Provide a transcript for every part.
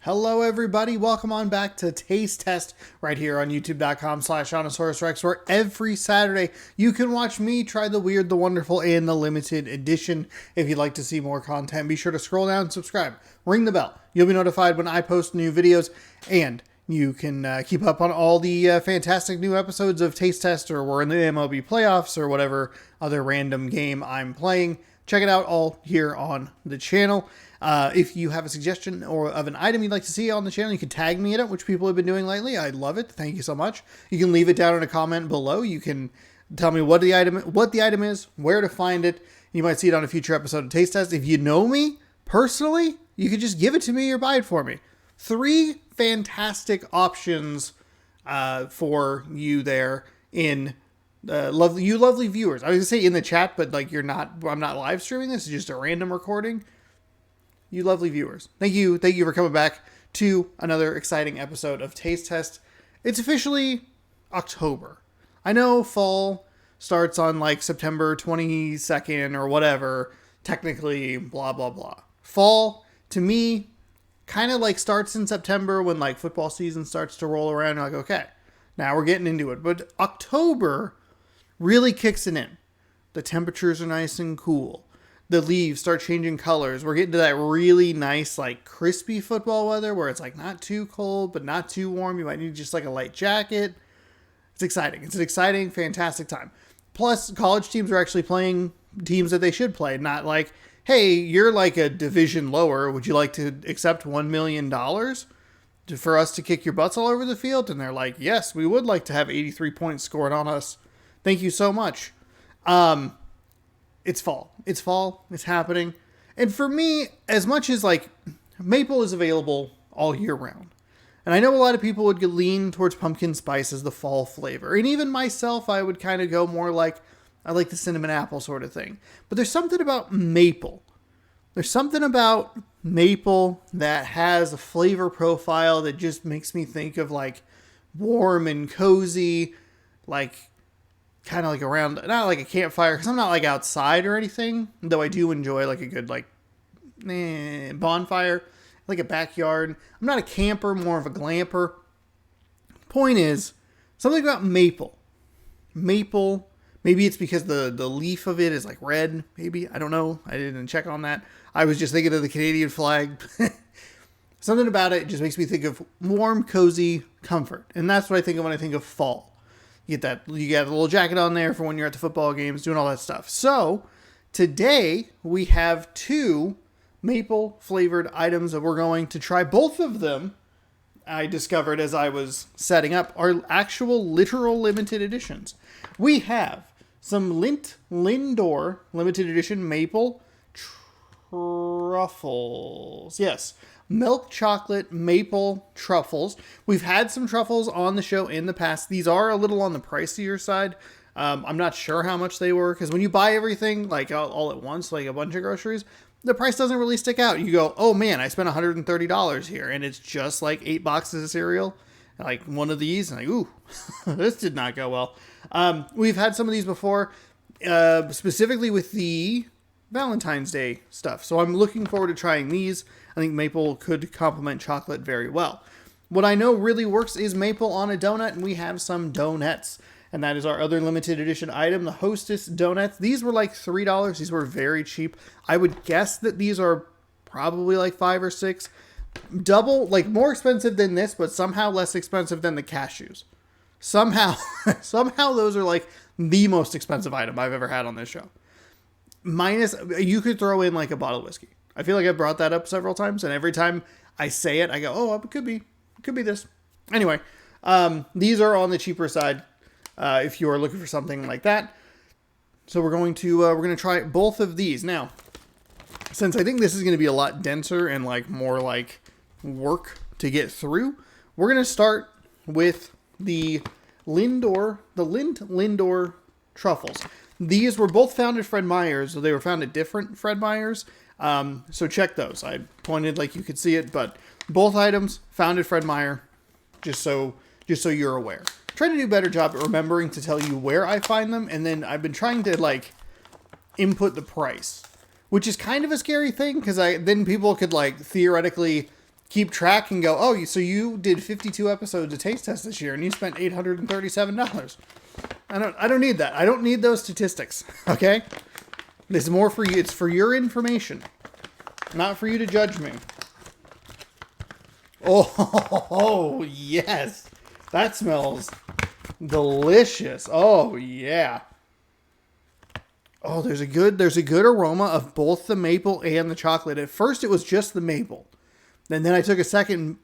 Hello everybody, welcome on back to Taste Test right here on youtube.com/OnosaurusRex, where every Saturday you can watch me try the weird, the wonderful, and the limited edition. If you'd like to see more content, be sure to scroll down and subscribe. Ring the bell. You'll be notified when I post new videos, and you can keep up on all the fantastic new episodes of Taste Test, or we're in the MLB playoffs, or whatever other random game I'm playing. Check it out all here on the channel. If you have a suggestion or of an item you'd like to see on the channel, you can tag me in it, which people have been doing lately. I love it. Thank you so much. You can leave it down in a comment below. You can tell me what the item is, where to find it. You might see it on a future episode of Taste Test. If you know me personally, you could just give it to me or buy it for me. 3 fantastic options for you there in lovely viewers. I was gonna say in the chat, but like I'm not live streaming this. It's just a random recording. You lovely viewers. Thank you for coming back to another exciting episode of Taste Test. It's officially October. I know fall starts on like September 22nd or whatever, technically, blah, blah, blah. Fall, to me, kind of like starts in September when like football season starts to roll around. You're like, okay, now we're getting into it. But October really kicks it in. The temperatures are nice and cool. The leaves start changing colors. We're getting to that really nice, like crispy football weather where it's like not too cold, but not too warm. You might need just like a light jacket. It's exciting. It's an exciting, fantastic time. Plus, college teams are actually playing teams that they should play. Not like, hey, you're like a division lower. Would you like to accept $1 million for us to kick your butts all over the field? And they're like, yes, we would like to have 83 points scored on us. Thank you so much. It's fall. It's fall. It's happening. And for me, as much as like maple is available all year round, and I know a lot of people would lean towards pumpkin spice as the fall flavor. And even myself, I would kind of go more like, I like the cinnamon apple sort of thing. But there's something about maple. There's something about maple that has a flavor profile that just makes me think of like warm and cozy, like kind of like around, not like a campfire, because I'm not like outside or anything, though I do enjoy like a good like bonfire, like a backyard. I'm not a camper, more of a glamper. Point is, something about maple. Maple, maybe it's because the leaf of it is like red, maybe, I don't know. I didn't check on that. I was just thinking of the Canadian flag. Something about it just makes me think of warm, cozy comfort. And that's what I think of when I think of fall. You get a little jacket on there for when you're at the football games, doing all that stuff. So today we have 2 maple flavored items that we're going to try. Both of them, I discovered as I was setting up, are actual literal limited editions. We have some Lindor limited edition maple truffles. Yes. Milk chocolate maple truffles. We've had some truffles on the show in the past. These are a little on the pricier side. I'm not sure how much they were, because when you buy everything like all at once, like a bunch of groceries, the price doesn't really stick out. You go, oh man, I spent $130 here, and it's just like 8 boxes of cereal, like one of these, and like, ooh, this did not go well. We've had some of these before, specifically with the Valentine's Day stuff. So I'm looking forward to trying these. I think maple could complement chocolate very well. What I know really works is maple on a donut, and we have some donuts. And that is our other limited edition item, the Hostess donuts. These were like $3. These were very cheap. I would guess that these are probably like $5 or $6. Double, like more expensive than this, but somehow less expensive than the cashews. Somehow those are like the most expensive item I've ever had on this show. Minus, you could throw in like a bottle of whiskey. I feel like I brought that up several times, and every time I say it, I go, oh, it could be this. Anyway, these are on the cheaper side if you are looking for something like that. So we're going to try both of these. Now, since I think this is going to be a lot denser and like more like work to get through, we're going to start with the Lindor truffles. These were both found at Fred Meyer's, so they were found at different Fred Meyer's. So check those. I pointed like you could see it, but both items found at Fred Meyer, just so you're aware. Trying to do a better job at remembering to tell you where I find them, and then I've been trying to like input the price, which is kind of a scary thing, because then people could like theoretically keep track and go, oh, so you did 52 episodes of Taste Test this year and you spent $837. I don't need that. I don't need those statistics. Okay? It's more for you. It's for your information, not for you to judge me. Oh, yes. That smells delicious. Oh, yeah. Oh, there's a good aroma of both the maple and the chocolate. At first it was just the maple. And then I took a second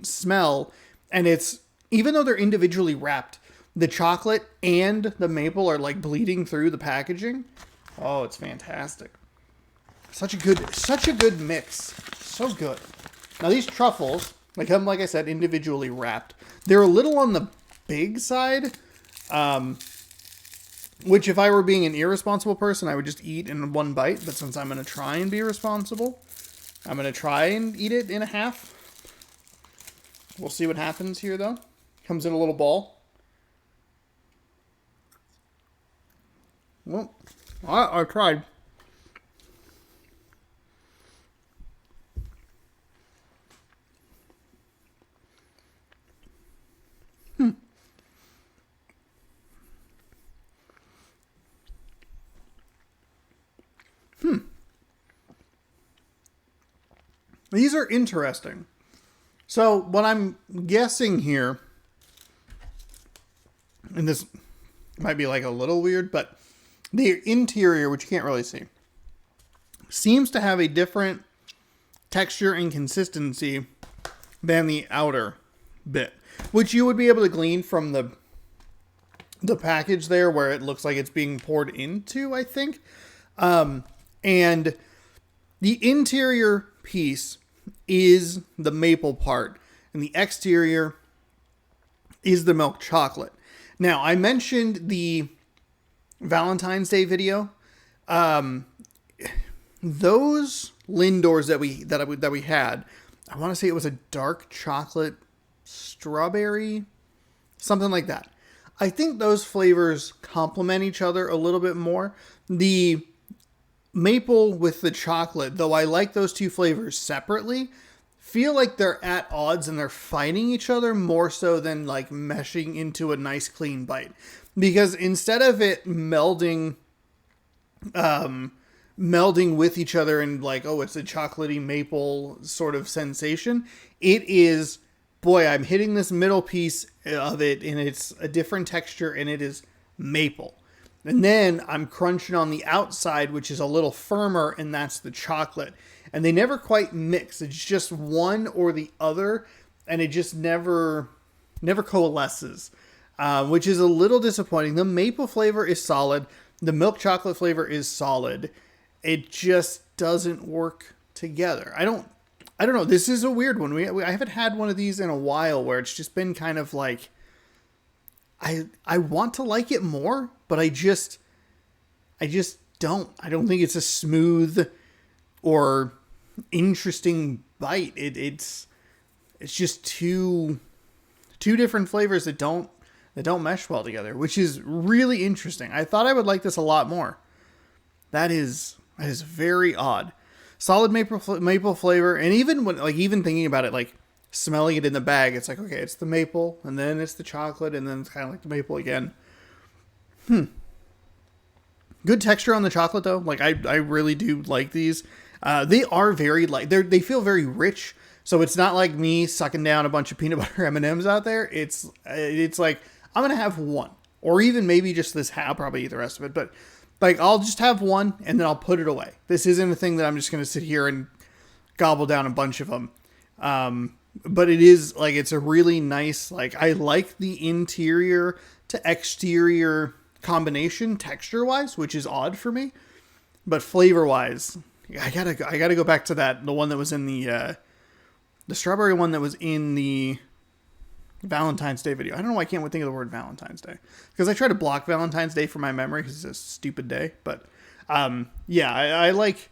smell, and it's, even though they're individually wrapped, the chocolate and the maple are like bleeding through the packaging. Oh, it's fantastic. Such a good mix. So good. Now these truffles, they come, like I said, individually wrapped. They're a little on the big side, which if I were being an irresponsible person, I would just eat in one bite. But since I'm going to try and be responsible, I'm going to try and eat it in a half. We'll see what happens here, though. Comes in a little ball. Well, I tried. These are interesting. So what I'm guessing here, and this might be like a little weird, but the interior, which you can't really see, seems to have a different texture and consistency than the outer bit, which you would be able to glean from the package there, where it looks like it's being poured into, I think. And the interior piece is the maple part, and the exterior is the milk chocolate. Now, I mentioned the Valentine's Day video. Those Lindors that we had, I want to say it was a dark chocolate strawberry, something like that. I think those flavors complement each other a little bit more. The maple with the chocolate, though I like those two flavors separately, feel like they're at odds and they're fighting each other more so than like meshing into a nice clean bite. Because instead of it melding with each other and like, oh, it's a chocolatey maple sort of sensation, it is, boy, I'm hitting this middle piece of it and it's a different texture and it is maple. And then I'm crunching on the outside, which is a little firmer, and that's the chocolate. And they never quite mix. It's just one or the other, and it just never coalesces, which is a little disappointing. The maple flavor is solid. The milk chocolate flavor is solid. It just doesn't work together. I don't know. This is a weird one. I haven't had one of these in a while where it's just been kind of like, I want to like it more, but I just don't. I don't think it's a smooth or interesting bite. It's just two different flavors that don't mesh well together, which is really interesting. I thought I would like this a lot more. That is very odd. Solid maple flavor, and even thinking about it, like smelling it in the bag, it's like, okay, it's the maple, and then it's the chocolate, and then it's kind of like the maple again. Good texture on the chocolate, though. Like, I really do like these. They are very light. They feel very rich, so it's not like me sucking down a bunch of peanut butter M&Ms out there. It's like, I'm going to have one, or even maybe just this half. I'll probably eat the rest of it, but like, I'll just have one, and then I'll put it away. This isn't a thing that I'm just going to sit here and gobble down a bunch of them. But it is like, it's a really nice, like, I like the interior to exterior combination texture wise, which is odd for me, but flavor wise, I gotta go back to the one that was in the strawberry one that was in the Valentine's Day video. I don't know why I can't think of the word Valentine's Day, because I try to block Valentine's Day from my memory because it's a stupid day. But yeah, I like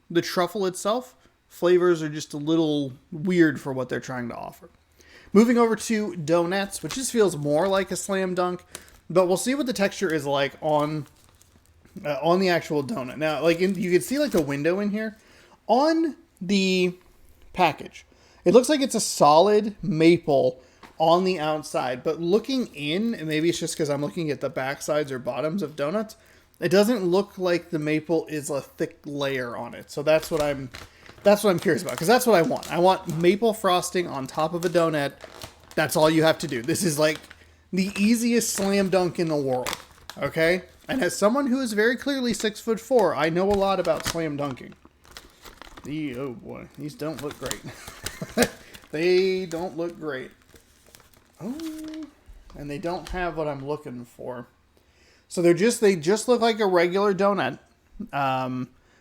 the truffle itself. Flavors are just a little weird for what they're trying to offer. Moving over to Donettes, which just feels more like a slam dunk, but we'll see what the texture is like on the actual donut. Now, like, you can see like the window in here. on the package, it looks like it's a solid maple on the outside, but looking in, and maybe it's just because I'm looking at the back sides or bottoms of donuts, it doesn't look like the maple is a thick layer on it. So that's what I'm curious about, because that's what I want. I want maple frosting on top of a donut. That's all you have to do. This is like the easiest slam dunk in the world. Okay? And as someone who is very clearly 6'4", I know a lot about slam dunking. Oh boy, these don't look great. They don't look great. Oh, and they don't have what I'm looking for. So they just look like a regular donut.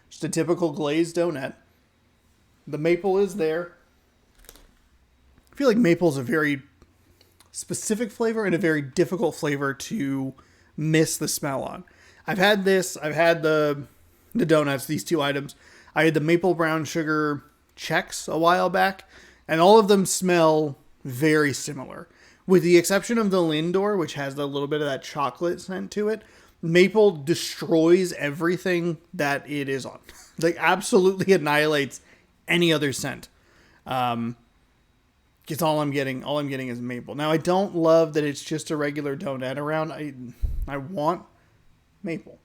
Just a typical glazed donut. The maple is there. I feel like maple is a very specific flavor and a very difficult flavor to miss the smell on. I've had the donuts, these two items. I had the maple brown sugar Chex a while back, and all of them smell very similar. With the exception of the Lindor, which has a little bit of that chocolate scent to it, maple destroys everything that it is on. Like, absolutely annihilates any other scent. Because all I'm getting is maple. Now, I don't love that it's just a regular donut around. I want maple.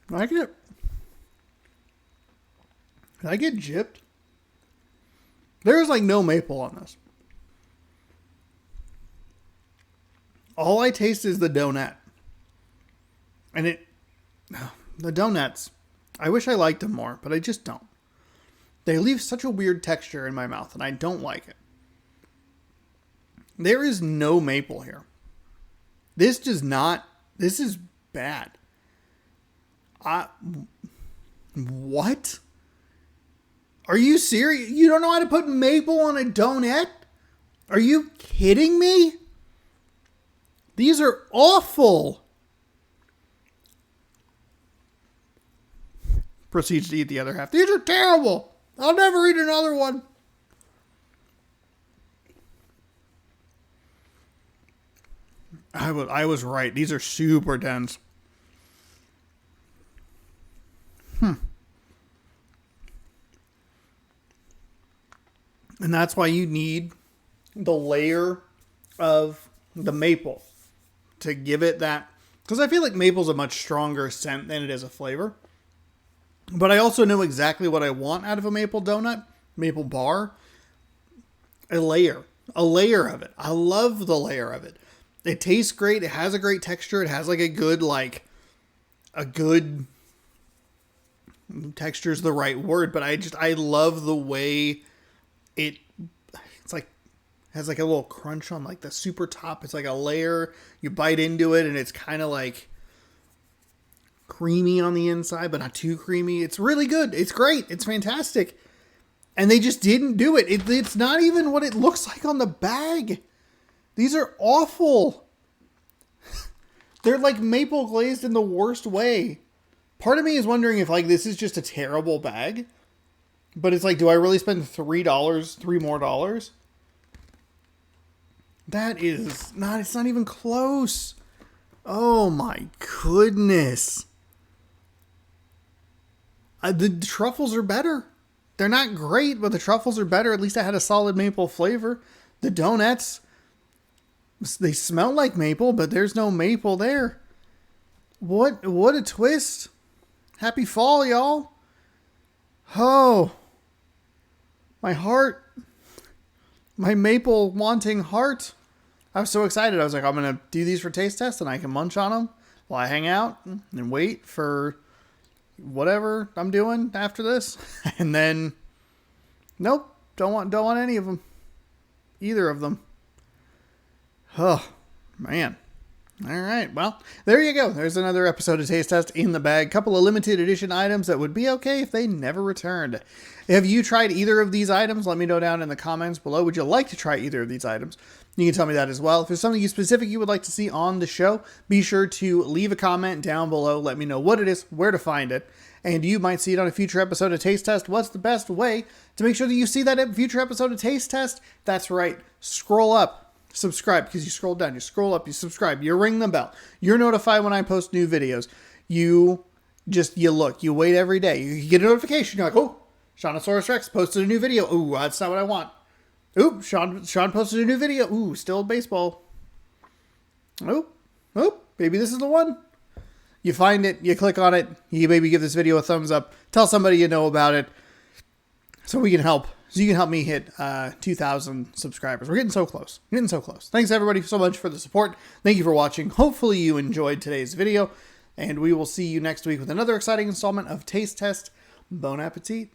Did I get gypped? There's like no maple on this. All I taste is the donut. And the donuts, I wish I liked them more, but I just don't. They leave such a weird texture in my mouth, and I don't like it. There is no maple here. This is bad. What? Are you serious? You don't know how to put maple on a donut? Are you kidding me? These are awful. Proceeds to eat the other half. These are terrible. I'll never eat another one. I was right. These are super dense. And that's why you need the layer of the maple to give it that. Because I feel like maple's a much stronger scent than it is a flavor. But I also know exactly what I want out of a maple donut, maple bar. A layer of it. I love the layer of it. It tastes great. It has a great texture. It has like a good texture is the right word, but I love the way it's like has like a little crunch on like the super top. It's like a layer. You bite into it and it's kind of like creamy on the inside, but not too creamy. It's really good. It's great. It's fantastic. And they just didn't do it. It's not even what it looks like on the bag. These are awful. They're like maple glazed in the worst way. Part of me is wondering if like this is just a terrible bag. But it's like, do I really spend $3 more? That is not, it's not even close. Oh my goodness. The truffles are better. They're not great, but the truffles are better. At least I had a solid maple flavor. The donuts, they smell like maple, but there's no maple there. What a twist. Happy fall, y'all. Oh. My heart. My maple wanting heart. I was so excited. I was like, I'm going to do these for taste test and I can munch on them while I hang out and wait for whatever I'm doing after this. And then, nope, don't want any of them. Either of them. Oh, man. All right. Well, there you go. There's another episode of Taste Test in the bag. Couple of limited edition items that would be okay if they never returned. Have you tried either of these items? Let me know down in the comments below. Would you like to try either of these items? You can tell me that as well. If there's something specific you would like to see on the show, be sure to leave a comment down below. Let me know what it is, where to find it. and you might see it on a future episode of Taste Test. What's the best way to make sure that you see that future episode of Taste Test? That's right. Scroll up, subscribe, because you scroll down, you scroll up, you subscribe, you ring the bell. You're notified when I post new videos. You look, you wait every day. You get a notification. You're like, oh, Shawnosaurus Rex posted a new video. Ooh, that's not what I want. Oop, Sean posted a new video. Ooh, still baseball. Oop, maybe this is the one. You find it, you click on it, you maybe give this video a thumbs up, tell somebody you know about it, so you can help me hit 2,000 subscribers. We're getting so close. Thanks everybody so much for the support. Thank you for watching. Hopefully you enjoyed today's video, and we will see you next week with another exciting installment of Taste Test. Bon appetit.